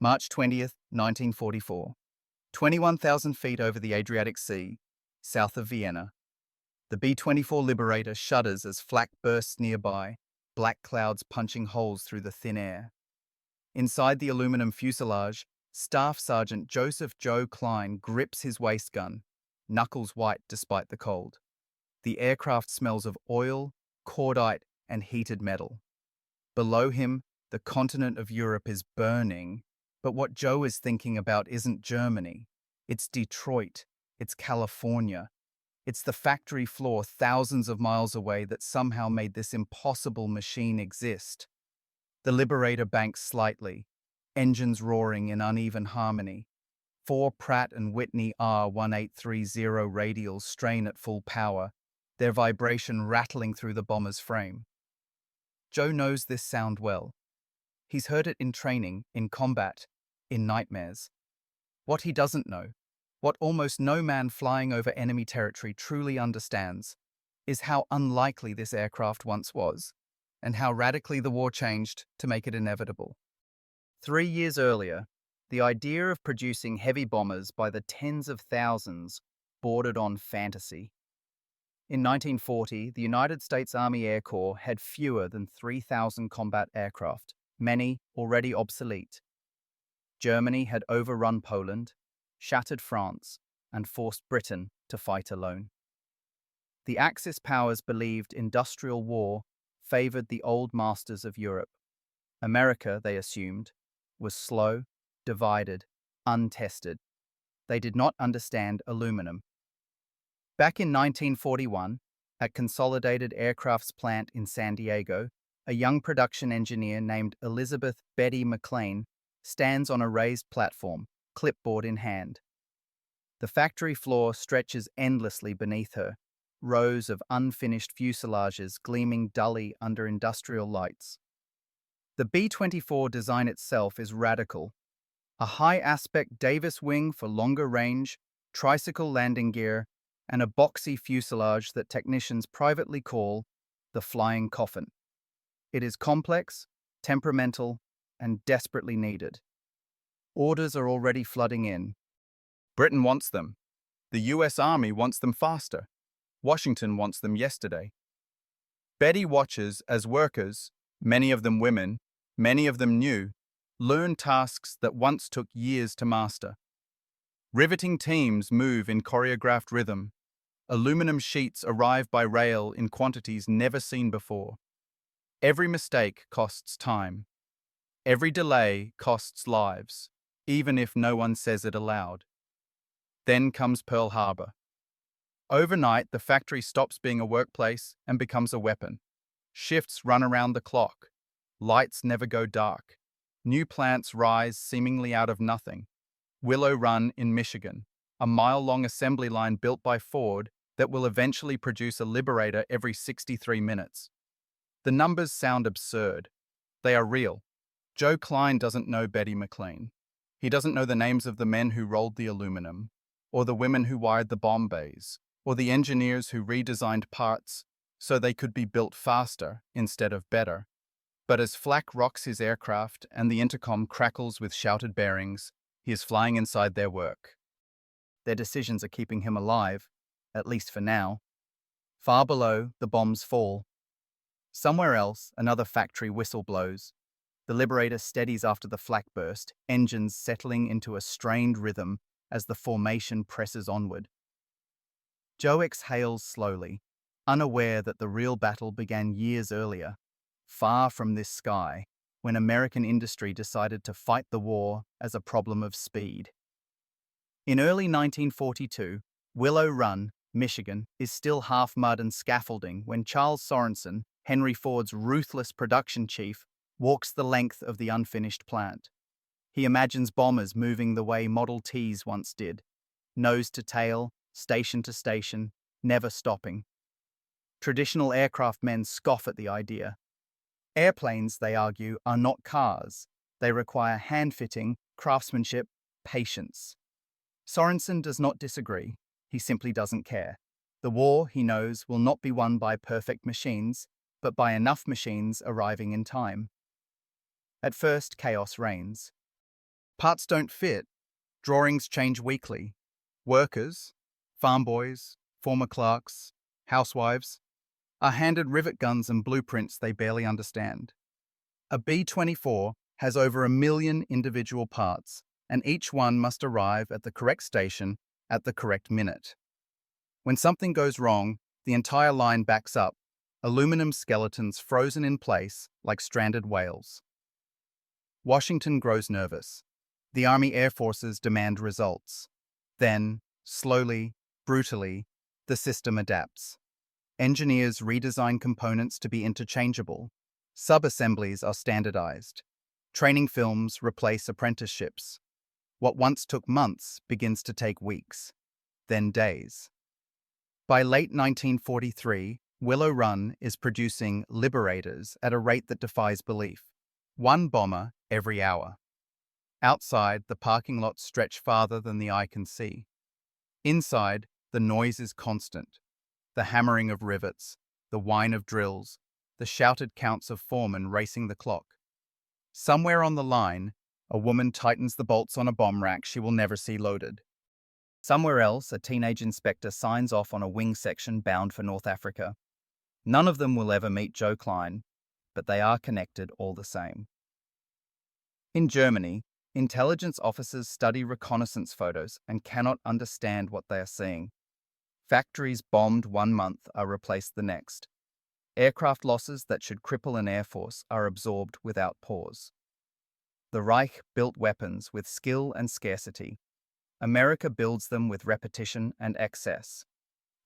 March 20th, 1944. 21,000 feet over the Adriatic Sea, south of Vienna. The B-24 Liberator shudders as flak bursts nearby, black clouds punching holes through the thin air. Inside the aluminum fuselage, Staff Sergeant Joseph Joe Klein grips his waist gun, knuckles white despite the cold. The aircraft smells of oil, cordite, and heated metal. Below him, the continent of Europe is burning, but what Joe is thinking about isn't Germany. It's Detroit. It's California. It's the factory floor thousands of miles away that somehow made this impossible machine exist. The Liberator banks slightly, engines roaring in uneven harmony. Four Pratt & Whitney R1830 radials strain at full power, their vibration rattling through the bomber's frame. Joe knows this sound well. He's heard it in training, in combat, in nightmares. What he doesn't know, what almost no man flying over enemy territory truly understands, is how unlikely this aircraft once was, and how radically the war changed to make it inevitable. 3 years earlier, the idea of producing heavy bombers by the tens of thousands bordered on fantasy. In 1940, the United States Army Air Corps had fewer than 3,000 combat aircraft, many already obsolete. Germany had overrun Poland, shattered France, and forced Britain to fight alone. The Axis powers believed industrial war favored the old masters of Europe. America, they assumed, was slow, divided, untested. They did not understand aluminum. Back in 1941, at Consolidated Aircraft's plant in San Diego, a young production engineer named Elizabeth Betty McLean stands on a raised platform, clipboard in hand. The factory floor stretches endlessly beneath her, rows of unfinished fuselages gleaming dully under industrial lights. The B-24 design itself is radical. A high-aspect Davis wing for longer range, tricycle landing gear, and a boxy fuselage that technicians privately call the flying coffin. It is complex, temperamental, and desperately needed. Orders are already flooding in. Britain wants them. The US Army wants them faster. Washington wants them yesterday. Betty watches as workers, many of them women, many of them new, learn tasks that once took years to master. Riveting teams move in choreographed rhythm. Aluminum sheets arrive by rail in quantities never seen before. Every mistake costs time. Every delay costs lives, even if no one says it aloud. Then comes Pearl Harbor. Overnight, the factory stops being a workplace and becomes a weapon. Shifts run around the clock. Lights never go dark. New plants rise seemingly out of nothing. Willow Run in Michigan, a mile-long assembly line built by Ford that will eventually produce a Liberator every 63 minutes. The numbers sound absurd. They are real. Joe Klein doesn't know Betty McLean. He doesn't know the names of the men who rolled the aluminum, or the women who wired the bomb bays, or the engineers who redesigned parts so they could be built faster instead of better. But as flak rocks his aircraft and the intercom crackles with shouted bearings, he is flying inside their work. Their decisions are keeping him alive, at least for now. Far below, the bombs fall. Somewhere else, another factory whistle blows. The Liberator steadies after the flak burst, engines settling into a strained rhythm as the formation presses onward. Joe exhales slowly, unaware that the real battle began years earlier, far from this sky, when American industry decided to fight the war as a problem of speed. In early 1942, Willow Run, Michigan, is still half mud and scaffolding when Charles Sorensen, Henry Ford's ruthless production chief, walks the length of the unfinished plant. He imagines bombers moving the way Model Ts once did, nose to tail, station to station, never stopping. Traditional aircraft men scoff at the idea. Airplanes, they argue, are not cars. They require hand-fitting, craftsmanship, patience. Sorensen does not disagree. He simply doesn't care. The war, he knows, will not be won by perfect machines, but by enough machines arriving in time. At first, chaos reigns. Parts don't fit, drawings change weekly. Workers, farm boys, former clerks, housewives, are handed rivet guns and blueprints they barely understand. A B-24 has over 1 million individual parts, and each one must arrive at the correct station at the correct minute. When something goes wrong, the entire line backs up, aluminum skeletons frozen in place like stranded whales. Washington grows nervous. The Army Air Forces demand results. Then, slowly, brutally, the system adapts. Engineers redesign components to be interchangeable. Sub-assemblies are standardized. Training films replace apprenticeships. What once took months begins to take weeks, then days. By late 1943, Willow Run is producing Liberators at a rate that defies belief. One bomber every hour. Outside, the parking lots stretch farther than the eye can see. Inside, the noise is constant. The hammering of rivets, the whine of drills, the shouted counts of foremen racing the clock. Somewhere on the line, a woman tightens the bolts on a bomb rack she will never see loaded. Somewhere else, a teenage inspector signs off on a wing section bound for North Africa. None of them will ever meet Joe Klein, but they are connected all the same. In Germany, intelligence officers study reconnaissance photos and cannot understand what they are seeing. Factories bombed 1 month are replaced the next. Aircraft losses that should cripple an air force are absorbed without pause. The Reich built weapons with skill and scarcity. America builds them with repetition and excess.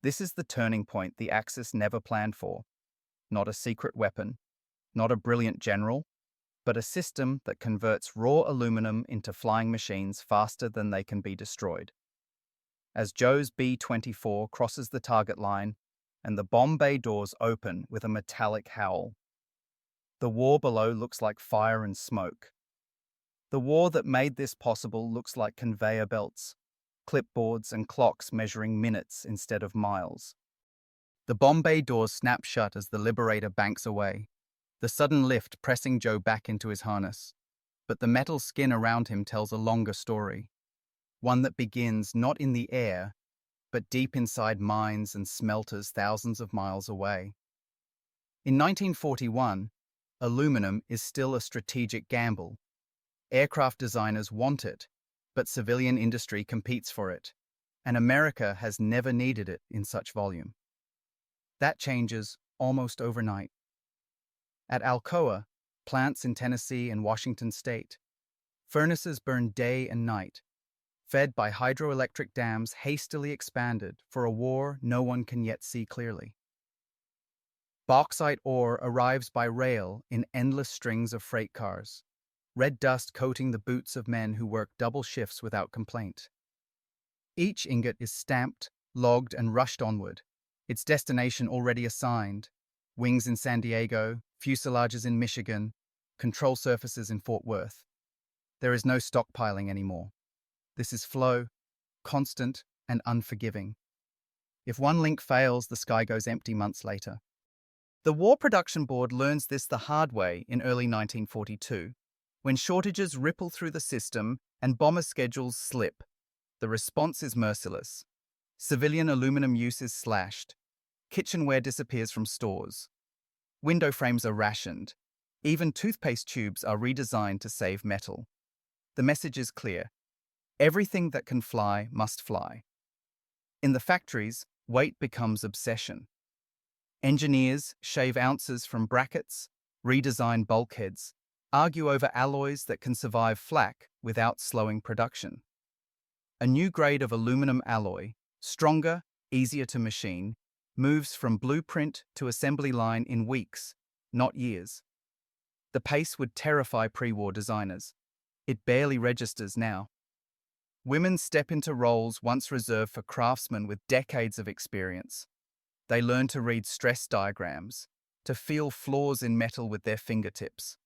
This is the turning point the Axis never planned for. Not a secret weapon, not a brilliant general, but a system that converts raw aluminum into flying machines faster than they can be destroyed. As Joe's B-24 crosses the target line and the bomb bay doors open with a metallic howl, the war below looks like fire and smoke. The war that made this possible looks like conveyor belts, clipboards and clocks measuring minutes instead of miles. The bomb bay doors snap shut as the Liberator banks away, the sudden lift pressing Joe back into his harness. But the metal skin around him tells a longer story, one that begins not in the air, but deep inside mines and smelters thousands of miles away. In 1941, aluminum is still a strategic gamble. Aircraft designers want it, but civilian industry competes for it, and America has never needed it in such volume. That changes almost overnight. At Alcoa, plants in Tennessee and Washington state, furnaces burn day and night, fed by hydroelectric dams hastily expanded for a war no one can yet see clearly. Bauxite ore arrives by rail in endless strings of freight cars, red dust coating the boots of men who work double shifts without complaint. Each ingot is stamped, logged, and rushed onward, its destination already assigned: wings in San Diego, fuselages in Michigan, control surfaces in Fort Worth. There is no stockpiling anymore. This is flow, constant and unforgiving. If one link fails, the sky goes empty months later. The War Production Board learns this the hard way in early 1942, when shortages ripple through the system and bomber schedules slip. The response is merciless. Civilian aluminum use is slashed. Kitchenware disappears from stores. Window frames are rationed. Even toothpaste tubes are redesigned to save metal. The message is clear. Everything that can fly must fly. In the factories, weight becomes obsession. Engineers shave ounces from brackets, redesign bulkheads, argue over alloys that can survive flak without slowing production. A new grade of aluminum alloy, stronger, easier to machine, moves from blueprint to assembly line in weeks, not years. The pace would terrify pre-war designers. It barely registers now. Women step into roles once reserved for craftsmen with decades of experience. They learn to read stress diagrams, to feel flaws in metal with their fingertips.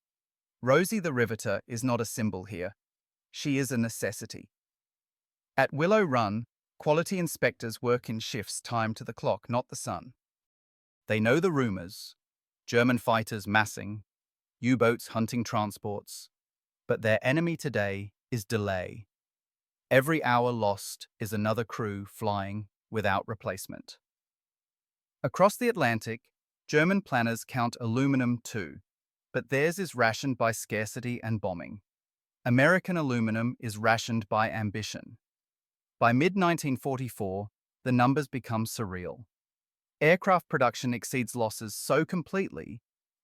Rosie the Riveter is not a symbol here. She is a necessity. At Willow Run, quality inspectors work in shifts timed to the clock, not the sun. They know the rumors: German fighters massing, U-boats hunting transports. But their enemy today is delay. Every hour lost is another crew flying without replacement. Across the Atlantic, German planners count aluminum too, but theirs is rationed by scarcity and bombing. American aluminum is rationed by ambition. By mid-1944, the numbers become surreal. Aircraft production exceeds losses so completely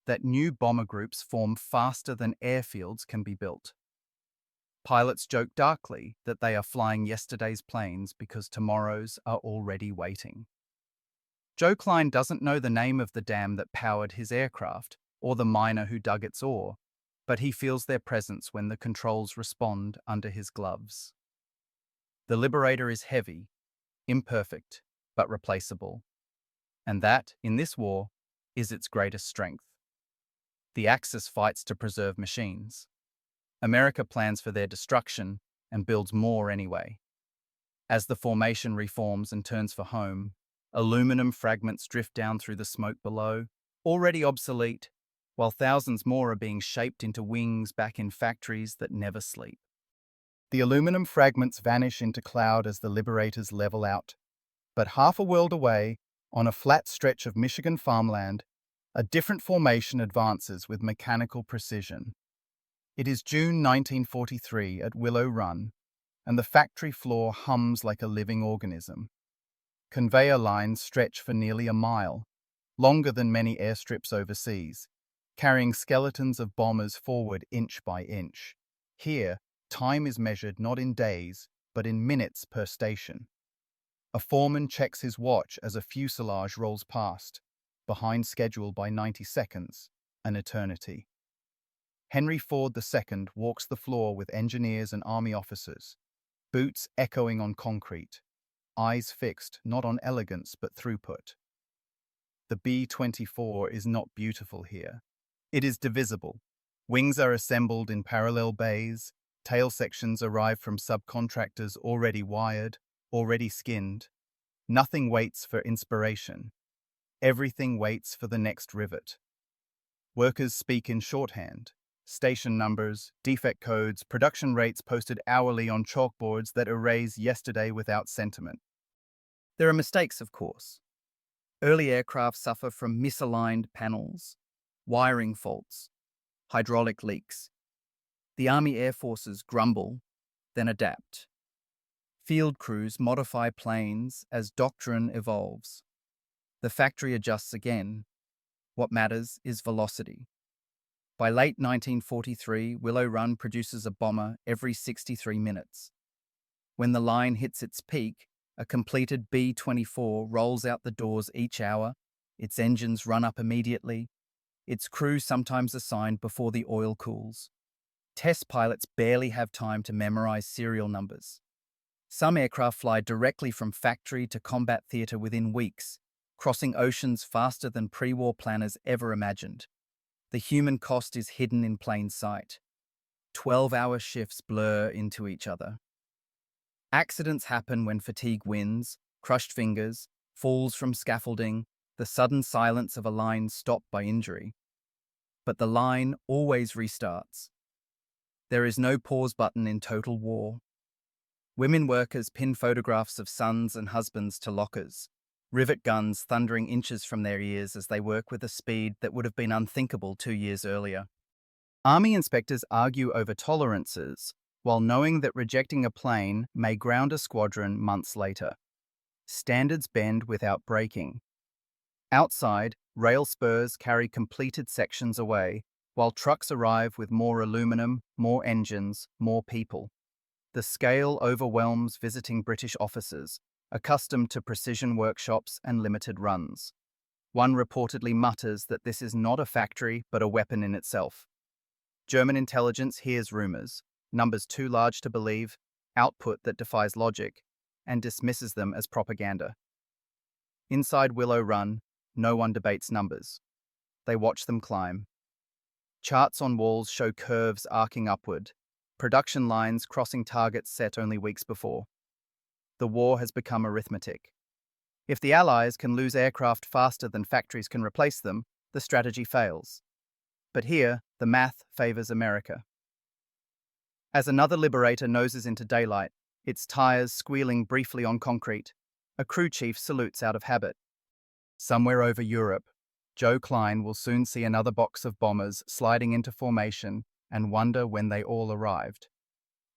that new bomber groups form faster than airfields can be built. Pilots joke darkly that they are flying yesterday's planes because tomorrow's are already waiting. Joe Klein doesn't know the name of the dam that powered his aircraft or the miner who dug its ore, but he feels their presence when the controls respond under his gloves. The Liberator is heavy, imperfect, but replaceable. And that, in this war, is its greatest strength. The Axis fights to preserve machines. America plans for their destruction and builds more anyway. As the formation reforms and turns for home, aluminum fragments drift down through the smoke below, already obsolete, while thousands more are being shaped into wings back in factories that never sleep. The aluminum fragments vanish into cloud as the Liberators level out. But half a world away, on a flat stretch of Michigan farmland, a different formation advances with mechanical precision. It is June 1943 at Willow Run, and the factory floor hums like a living organism. Conveyor lines stretch for nearly a mile, longer than many airstrips overseas, carrying skeletons of bombers forward inch by inch. Here, time is measured not in days, but in minutes per station. A foreman checks his watch as a fuselage rolls past, behind schedule by 90 seconds, an eternity. Henry Ford II walks the floor with engineers and army officers, boots echoing on concrete, eyes fixed not on elegance but throughput. The B-24 is not beautiful here. It is divisible. Wings are assembled in parallel bays, tail sections arrive from subcontractors already wired, already skinned. Nothing waits for inspiration. Everything waits for the next rivet. Workers speak in shorthand. Station numbers, defect codes, production rates posted hourly on chalkboards that erase yesterday without sentiment. There are mistakes, of course. Early aircraft suffer from misaligned panels, wiring faults, hydraulic leaks. The Army Air Forces grumble, then adapt. Field crews modify planes as doctrine evolves. The factory adjusts again. What matters is velocity. By late 1943, Willow Run produces a bomber every 63 minutes. When the line hits its peak, a completed B-24 rolls out the doors each hour, its engines run up immediately, its crew sometimes assigned before the oil cools. Test pilots barely have time to memorize serial numbers. Some aircraft fly directly from factory to combat theatre within weeks, crossing oceans faster than pre-war planners ever imagined. The human cost is hidden in plain sight. 12-hour shifts blur into each other. Accidents happen when fatigue wins, crushed fingers, falls from scaffolding, the sudden silence of a line stopped by injury. But the line always restarts. There is no pause button in total war. Women workers pin photographs of sons and husbands to lockers, rivet guns thundering inches from their ears as they work with a speed that would have been unthinkable 2 years earlier. Army inspectors argue over tolerances, while knowing that rejecting a plane may ground a squadron months later. Standards bend without breaking. Outside, rail spurs carry completed sections away, while trucks arrive with more aluminum, more engines, more people. The scale overwhelms visiting British officers, accustomed to precision workshops and limited runs. One reportedly mutters that this is not a factory but a weapon in itself. German intelligence hears rumours, numbers too large to believe, output that defies logic, and dismisses them as propaganda. Inside Willow Run, no one debates numbers. They watch them climb. Charts on walls show curves arcing upward, production lines crossing targets set only weeks before. The war has become arithmetic. If the Allies can lose aircraft faster than factories can replace them, the strategy fails. But here, the math favours America. As another Liberator noses into daylight, its tires squealing briefly on concrete, a crew chief salutes out of habit. Somewhere over Europe, Joe Klein will soon see another box of bombers sliding into formation and wonder when they all arrived.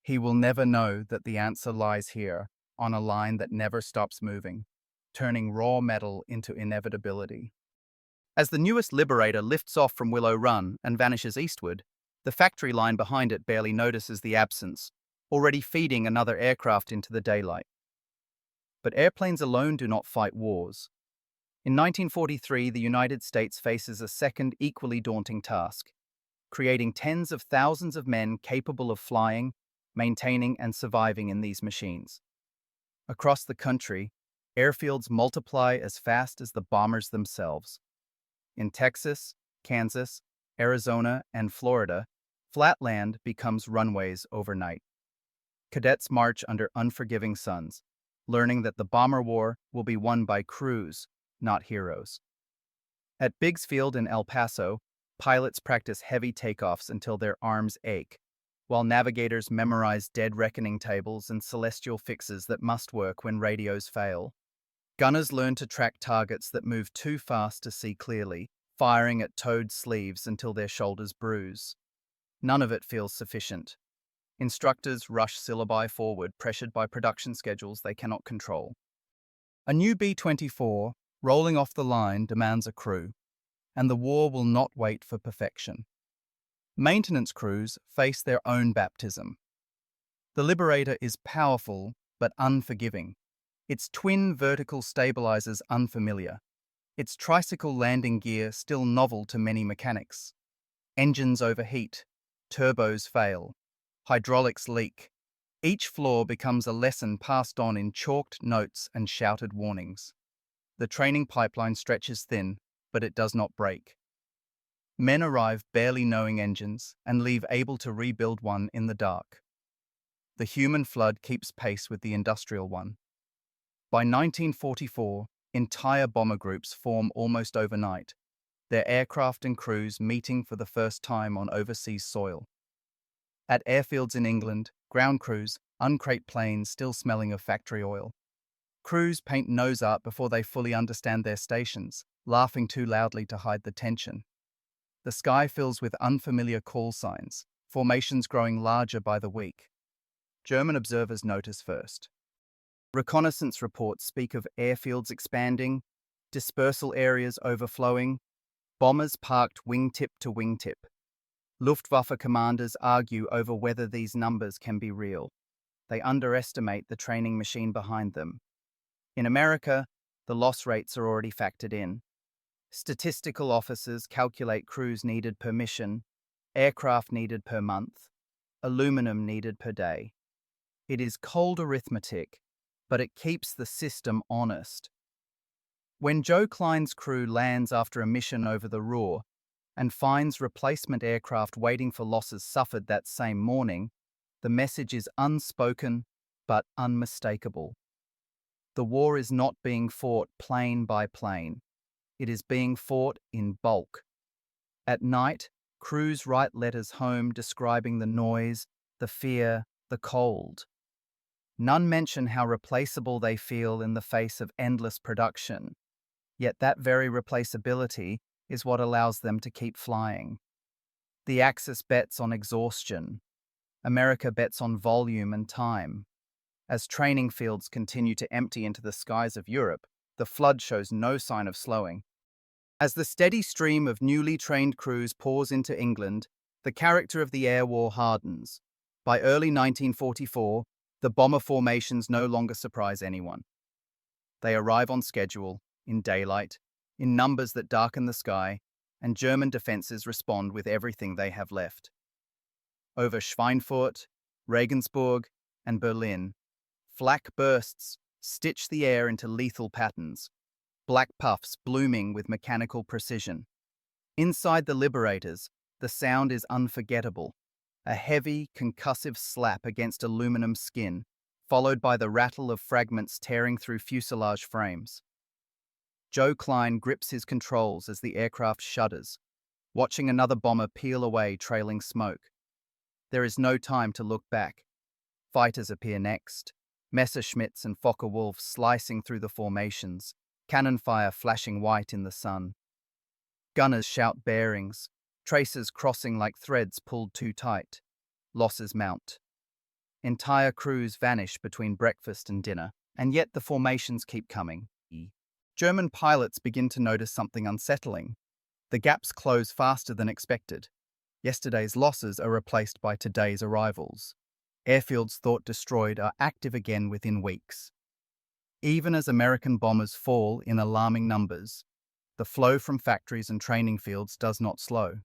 He will never know that the answer lies here, on a line that never stops moving, turning raw metal into inevitability. As the newest Liberator lifts off from Willow Run and vanishes eastward, the factory line behind it barely notices the absence, already feeding another aircraft into the daylight. But airplanes alone do not fight wars. In 1943, the United States faces a second equally daunting task: creating tens of thousands of men capable of flying, maintaining, and surviving in these machines. Across the country, airfields multiply as fast as the bombers themselves. In Texas, Kansas, Arizona, and Florida, flatland becomes runways overnight. Cadets march under unforgiving suns, learning that the bomber war will be won by crews, not heroes. At Biggs Field in El Paso, pilots practice heavy takeoffs until their arms ache, while navigators memorize dead reckoning tables and celestial fixes that must work when radios fail. Gunners learn to track targets that move too fast to see clearly, firing at toed sleeves until their shoulders bruise. None of it feels sufficient. Instructors rush syllabi forward, pressured by production schedules they cannot control. A new B-24, rolling off the line, demands a crew, and the war will not wait for perfection. Maintenance crews face their own baptism. The Liberator is powerful but unforgiving. Its twin vertical stabilizers unfamiliar. Its tricycle landing gear still novel to many mechanics. Engines overheat. Turbos fail. Hydraulics leak. Each flaw becomes a lesson passed on in chalked notes and shouted warnings. The training pipeline stretches thin, but it does not break. Men arrive barely knowing engines and leave able to rebuild one in the dark. The human flood keeps pace with the industrial one. By 1944, entire bomber groups form almost overnight, their aircraft and crews meeting for the first time on overseas soil. At airfields in England, ground crews uncrate planes still smelling of factory oil. Crews paint nose art before they fully understand their stations, laughing too loudly to hide the tension. The sky fills with unfamiliar call signs, formations growing larger by the week. German observers notice first. Reconnaissance reports speak of airfields expanding, dispersal areas overflowing, bombers parked wingtip to wingtip. Luftwaffe commanders argue over whether these numbers can be real. They underestimate the training machine behind them. In America, the loss rates are already factored in. Statistical officers calculate crews needed per mission, aircraft needed per month, aluminum needed per day. It is cold arithmetic, but it keeps the system honest. When Joe Klein's crew lands after a mission over the Ruhr and finds replacement aircraft waiting for losses suffered that same morning, the message is unspoken but unmistakable. The war is not being fought plane by plane. It is being fought in bulk. At night, crews write letters home describing the noise, the fear, the cold. None mention how replaceable they feel in the face of endless production. Yet that very replaceability is what allows them to keep flying. The Axis bets on exhaustion. America bets on volume and time. As training fields continue to empty into the skies of Europe, the flood shows no sign of slowing. As the steady stream of newly trained crews pours into England, the character of the air war hardens. By early 1944, the bomber formations no longer surprise anyone. They arrive on schedule, in daylight, in numbers that darken the sky, and German defenses respond with everything they have left. Over Schweinfurt, Regensburg, and Berlin, flak bursts stitch the air into lethal patterns, black puffs blooming with mechanical precision. Inside the Liberators, the sound is unforgettable. A heavy, concussive slap against aluminum skin, followed by the rattle of fragments tearing through fuselage frames. Joe Klein grips his controls as the aircraft shudders, watching another bomber peel away trailing smoke. There is no time to look back. Fighters appear next. Messerschmitts and Fokker-Wulfs slicing through the formations, cannon fire flashing white in the sun. Gunners shout bearings, tracers crossing like threads pulled too tight. Losses mount. Entire crews vanish between breakfast and dinner, and yet the formations keep coming. German pilots begin to notice something unsettling. The gaps close faster than expected. Yesterday's losses are replaced by today's arrivals. Airfields thought destroyed are active again within weeks. Even as American bombers fall in alarming numbers, the flow from factories and training fields does not slow.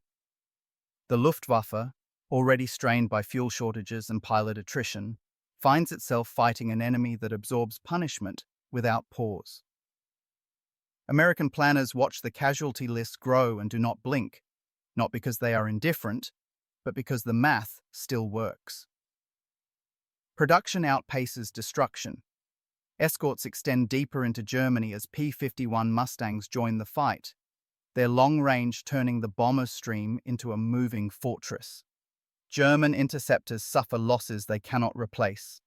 The Luftwaffe, already strained by fuel shortages and pilot attrition, finds itself fighting an enemy that absorbs punishment without pause. American planners watch the casualty list grow and do not blink, not because they are indifferent, but because the math still works. Production outpaces destruction. Escorts extend deeper into Germany as P-51 Mustangs join the fight, their long range turning the bomber stream into a moving fortress. German interceptors suffer losses they cannot replace.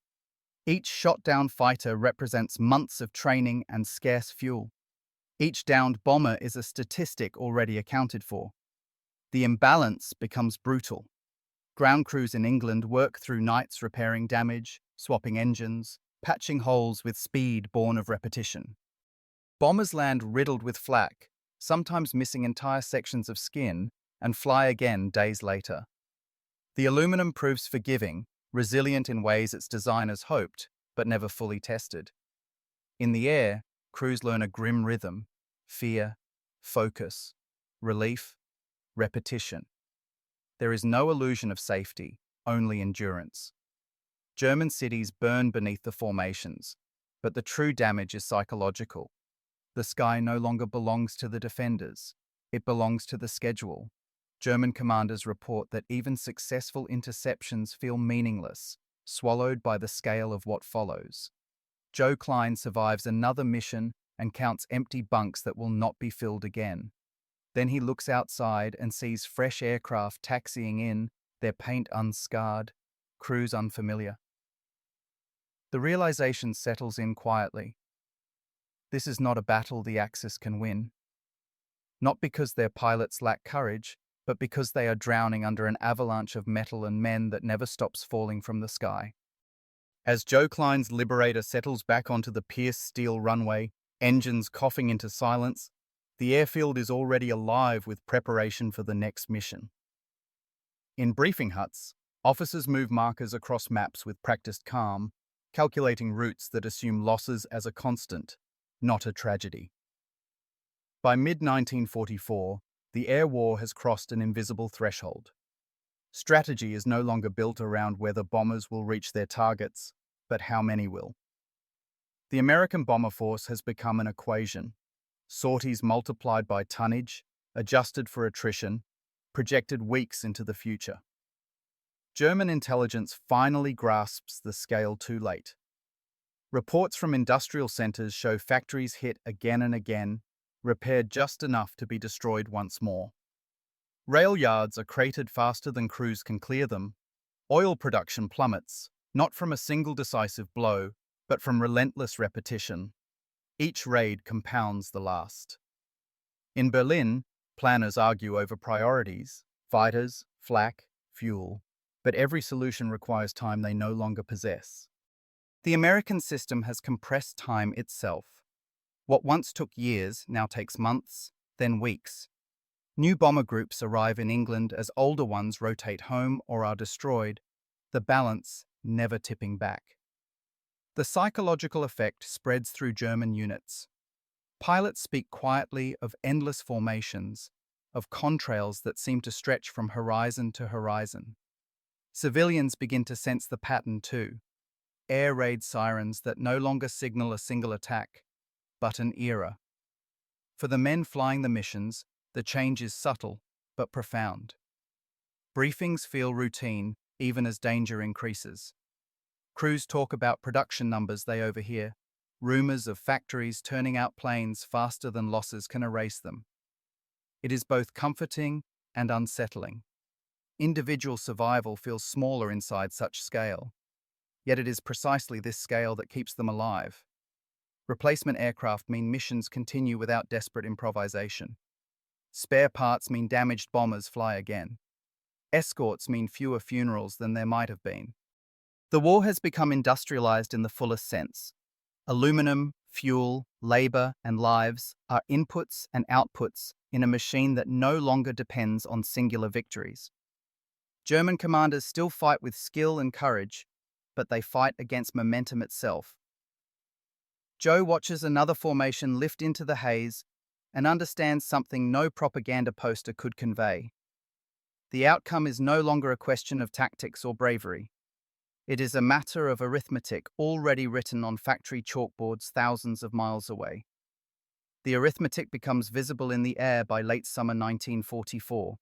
Each shot-down fighter represents months of training and scarce fuel. Each downed bomber is a statistic already accounted for. The imbalance becomes brutal. Ground crews in England work through nights repairing damage, swapping engines, patching holes with speed born of repetition. Bombers land riddled with flak, sometimes missing entire sections of skin, and fly again days later. The aluminum proves forgiving, resilient in ways its designers hoped, but never fully tested. In the air, crews learn a grim rhythm: fear, focus, relief, repetition. There is no illusion of safety, only endurance. German cities burn beneath the formations, but the true damage is psychological. The sky no longer belongs to the defenders. It belongs to the schedule. German commanders report that even successful interceptions feel meaningless, swallowed by the scale of what follows. Joe Klein survives another mission and counts empty bunks that will not be filled again. Then he looks outside and sees fresh aircraft taxiing in, their paint unscarred, crews unfamiliar. The realization settles in quietly. This is not a battle the Axis can win. Not because their pilots lack courage, but because they are drowning under an avalanche of metal and men that never stops falling from the sky. As Joe Klein's Liberator settles back onto the pierced steel runway, engines coughing into silence, the airfield is already alive with preparation for the next mission. In briefing huts, officers move markers across maps with practiced calm, calculating routes that assume losses as a constant, not a tragedy. By mid-1944, the air war has crossed an invisible threshold. Strategy is no longer built around whether bombers will reach their targets, but how many will. The American bomber force has become an equation: sorties multiplied by tonnage, adjusted for attrition, projected weeks into the future. German intelligence finally grasps the scale too late. Reports from industrial centers show factories hit again and again, repaired just enough to be destroyed once more. Rail yards are cratered faster than crews can clear them. Oil production plummets, not from a single decisive blow, but from relentless repetition. Each raid compounds the last. In Berlin, planners argue over priorities: fighters, flak, fuel, but every solution requires time they no longer possess. The American system has compressed time itself. What once took years now takes months, then weeks. New bomber groups arrive in England as older ones rotate home or are destroyed, the balance never tipping back. The psychological effect spreads through German units. Pilots speak quietly of endless formations, of contrails that seem to stretch from horizon to horizon. Civilians begin to sense the pattern too: air raid sirens that no longer signal a single attack, but an era. For the men flying the missions, the change is subtle but profound. Briefings feel routine even as danger increases. Crews talk about production numbers they overhear, rumors of factories turning out planes faster than losses can erase them. It is both comforting and unsettling. Individual survival feels smaller inside such scale. Yet it is precisely this scale that keeps them alive. Replacement aircraft mean missions continue without desperate improvisation. Spare parts mean damaged bombers fly again. Escorts mean fewer funerals than there might have been. The war has become industrialized in the fullest sense. Aluminum, fuel, labor, and lives are inputs and outputs in a machine that no longer depends on singular victories. German commanders still fight with skill and courage, but they fight against momentum itself. Joe watches another formation lift into the haze and understands something no propaganda poster could convey. The outcome is no longer a question of tactics or bravery. It is a matter of arithmetic already written on factory chalkboards thousands of miles away. The arithmetic becomes visible in the air by late summer 1944.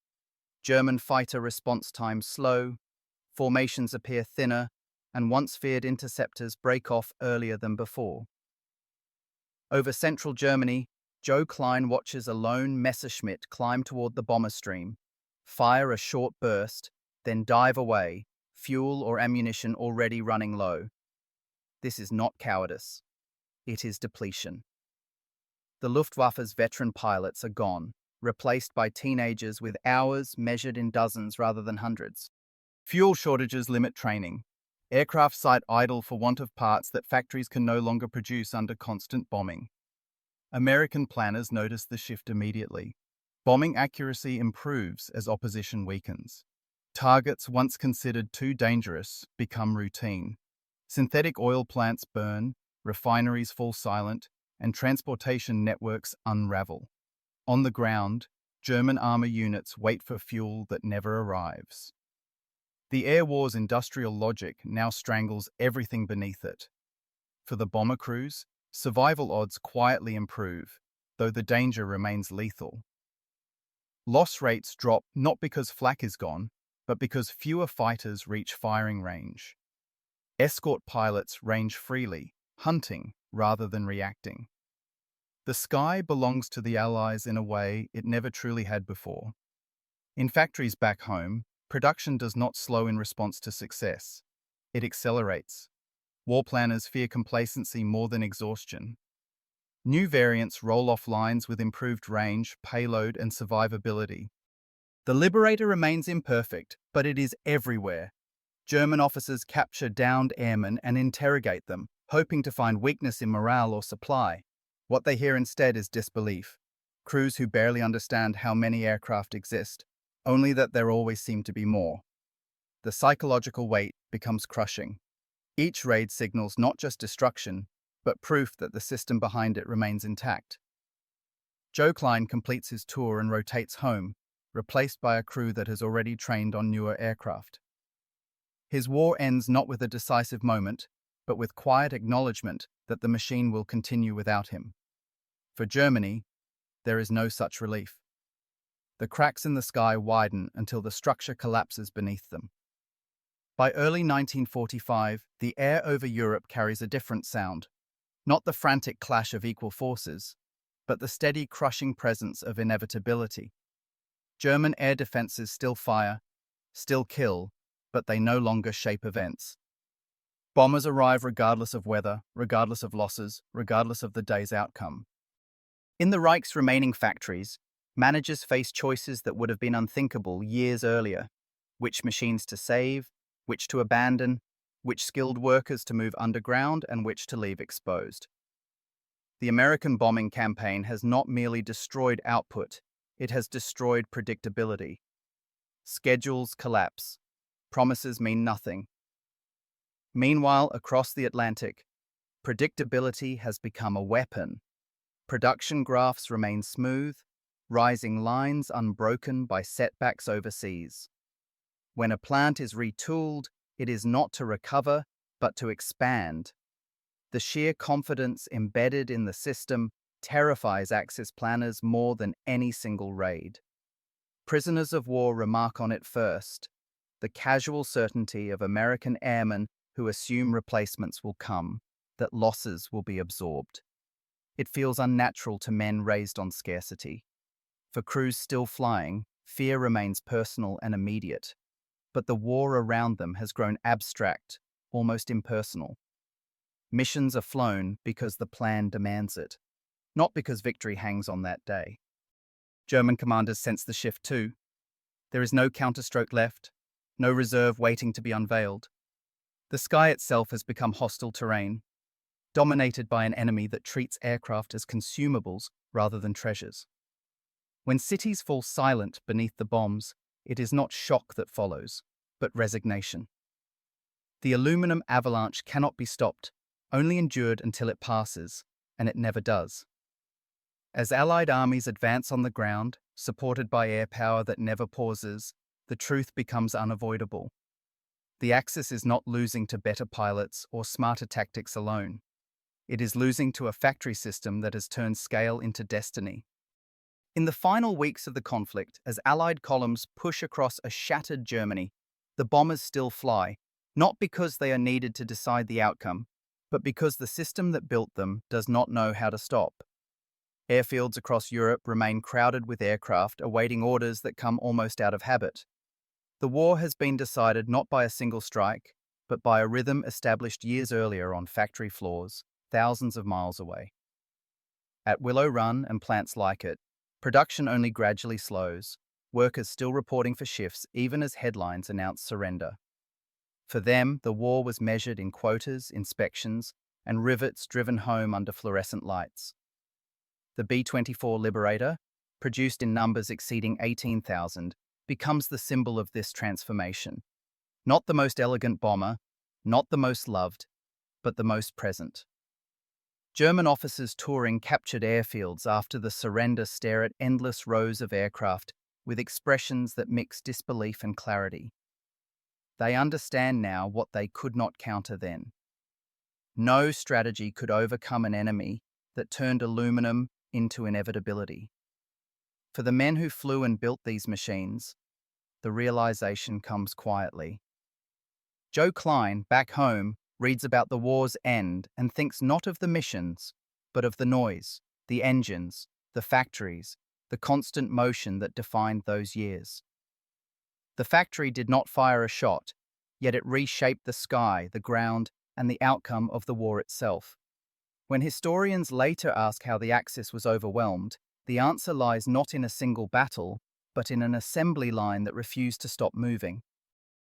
German fighter response times slow, formations appear thinner, and once feared interceptors break off earlier than before. Over central Germany, Joe Klein watches a lone Messerschmitt climb toward the bomber stream, fire a short burst, then dive away, fuel or ammunition already running low. This is not cowardice. It is depletion. The Luftwaffe's veteran pilots are gone, replaced by teenagers with hours measured in dozens rather than hundreds. Fuel shortages limit training. Aircraft sit idle for want of parts that factories can no longer produce under constant bombing. American planners notice the shift immediately. Bombing accuracy improves as opposition weakens. Targets once considered too dangerous become routine. Synthetic oil plants burn, refineries fall silent, and transportation networks unravel. On the ground, German armor units wait for fuel that never arrives. The air war's industrial logic now strangles everything beneath it. For the bomber crews, survival odds quietly improve, though the danger remains lethal. Loss rates drop not because flak is gone, but because fewer fighters reach firing range. Escort pilots range freely, hunting rather than reacting. The sky belongs to the Allies in a way it never truly had before. In factories back home, production does not slow in response to success. It accelerates. War planners fear complacency more than exhaustion. New variants roll off lines with improved range, payload, and survivability. The Liberator remains imperfect, but it is everywhere. German officers capture downed airmen and interrogate them, hoping to find weakness in morale or supply. What they hear instead is disbelief. Crews who barely understand how many aircraft exist, only that there always seem to be more. The psychological weight becomes crushing. Each raid signals not just destruction, but proof that the system behind it remains intact. Joe Klein completes his tour and rotates home, replaced by a crew that has already trained on newer aircraft. His war ends not with a decisive moment, but with quiet acknowledgement that the machine will continue without him. For Germany, there is no such relief. The cracks in the sky widen until the structure collapses beneath them. By early 1945, the air over Europe carries a different sound. Not the frantic clash of equal forces, but the steady crushing presence of inevitability. German air defenses still fire, still kill, but they no longer shape events. Bombers arrive regardless of weather, regardless of losses, regardless of the day's outcome. In the Reich's remaining factories, managers face choices that would have been unthinkable years earlier. Which machines to save, which to abandon, which skilled workers to move underground, and which to leave exposed. The American bombing campaign has not merely destroyed output, it has destroyed predictability. Schedules collapse. Promises mean nothing. Meanwhile, across the Atlantic, predictability has become a weapon. Production graphs remain smooth, rising lines unbroken by setbacks overseas. When a plant is retooled, it is not to recover, but to expand. The sheer confidence embedded in the system terrifies Axis planners more than any single raid. Prisoners of war remark on it first, the casual certainty of American airmen who assume replacements will come, that losses will be absorbed. It feels unnatural to men raised on scarcity. For crews still flying, fear remains personal and immediate. but the war around them has grown abstract, almost impersonal. Missions are flown because the plan demands it, not because victory hangs on that day. German commanders sense the shift too. There is no counterstroke left, no reserve waiting to be unveiled. The sky itself has become hostile terrain, dominated by an enemy that treats aircraft as consumables rather than treasures. When cities fall silent beneath the bombs, it is not shock that follows, but resignation. The aluminum avalanche cannot be stopped, only endured until it passes, and it never does. As Allied armies advance on the ground, supported by air power that never pauses, the truth becomes unavoidable. The Axis is not losing to better pilots or smarter tactics alone. It is losing to a factory system that has turned scale into destiny. In the final weeks of the conflict, as Allied columns push across a shattered Germany, the bombers still fly, not because they are needed to decide the outcome, but because the system that built them does not know how to stop. Airfields across Europe remain crowded with aircraft awaiting orders that come almost out of habit. The war has been decided not by a single strike, but by a rhythm established years earlier on factory floors, thousands of miles away. At Willow Run and plants like it, production only gradually slows, workers still reporting for shifts even as headlines announce surrender. For them, the war was measured in quotas, inspections, and rivets driven home under fluorescent lights. The B-24 Liberator, produced in numbers exceeding 18,000, becomes the symbol of this transformation. Not the most elegant bomber, not the most loved, but the most present. German officers touring captured airfields after the surrender stare at endless rows of aircraft with expressions that mix disbelief and clarity. They understand now what they could not counter then. No strategy could overcome an enemy that turned aluminum into inevitability. For the men who flew and built these machines, the realization comes quietly. Joe Klein, back home, reads about the war's end and thinks not of the missions, but of the noise, the engines, the factories, the constant motion that defined those years. The factory did not fire a shot, yet it reshaped the sky, the ground, and the outcome of the war itself. When historians later ask how the Axis was overwhelmed, the answer lies not in a single battle, but in an assembly line that refused to stop moving.